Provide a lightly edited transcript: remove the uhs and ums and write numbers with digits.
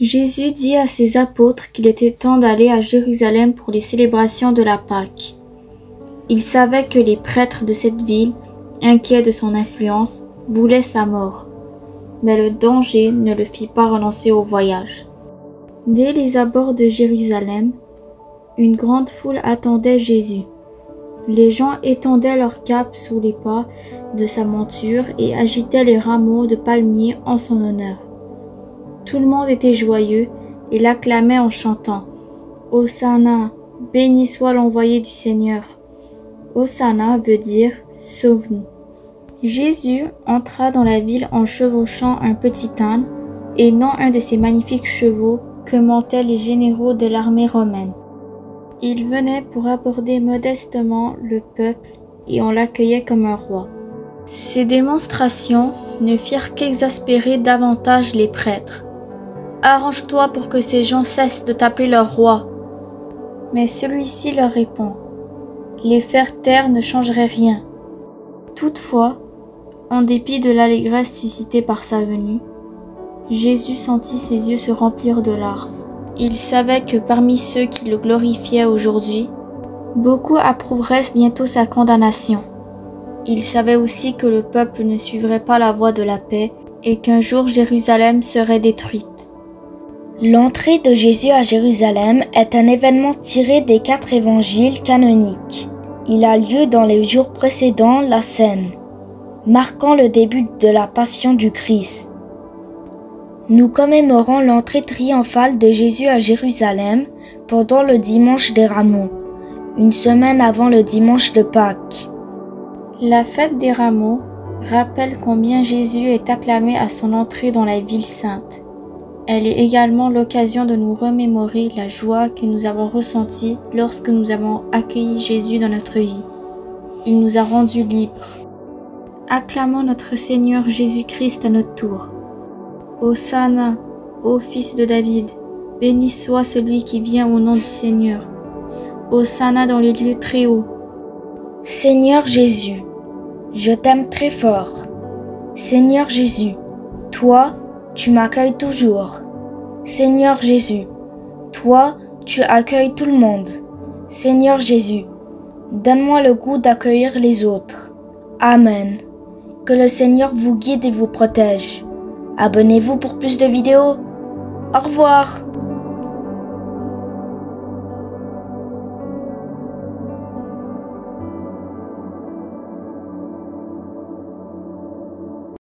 Jésus dit à ses apôtres qu'il était temps d'aller à Jérusalem pour les célébrations de la Pâque. Il savait que les prêtres de cette ville, inquiets de son influence, voulaient sa mort. Mais le danger ne le fit pas renoncer au voyage. Dès les abords de Jérusalem, une grande foule attendait Jésus. Les gens étendaient leurs capes sous les pas de sa monture et agitaient les rameaux de palmier en son honneur. Tout le monde était joyeux et l'acclamait en chantant « Hosanna, béni soit l'envoyé du Seigneur ». Hosanna veut dire « sauve-nous ». Jésus entra dans la ville en chevauchant un petit âne et non un de ces magnifiques chevaux que montaient les généraux de l'armée romaine. Il venait pour aborder modestement le peuple et on l'accueillait comme un roi. Ces démonstrations ne firent qu'exaspérer davantage les prêtres. « Arrange-toi pour que ces gens cessent de t'appeler leur roi. » Mais celui-ci leur répond « Les faire taire ne changerait rien. » Toutefois, en dépit de l'allégresse suscitée par sa venue, Jésus sentit ses yeux se remplir de larmes. Il savait que parmi ceux qui le glorifiaient aujourd'hui, beaucoup approuveraient bientôt sa condamnation. Il savait aussi que le peuple ne suivrait pas la voie de la paix et qu'un jour Jérusalem serait détruite. L'entrée de Jésus à Jérusalem est un événement tiré des 4 évangiles canoniques. Il a lieu dans les jours précédant la scène, marquant le début de la passion du Christ. Nous commémorons l'entrée triomphale de Jésus à Jérusalem pendant le dimanche des Rameaux, une semaine avant le dimanche de Pâques. La fête des Rameaux rappelle combien Jésus est acclamé à son entrée dans la ville sainte. Elle est également l'occasion de nous remémorer la joie que nous avons ressentie lorsque nous avons accueilli Jésus dans notre vie. Il nous a rendus libres. Acclamons notre Seigneur Jésus-Christ à notre tour. Hosanna, ô Fils de David, béni soit celui qui vient au nom du Seigneur. Hosanna dans les lieux très hauts. Seigneur Jésus, je t'aime très fort. Seigneur Jésus, toi, tu m'accueilles toujours. Seigneur Jésus, toi, tu accueilles tout le monde. Seigneur Jésus, donne-moi le goût d'accueillir les autres. Amen. Que le Seigneur vous guide et vous protège. Abonnez-vous pour plus de vidéos. Au revoir.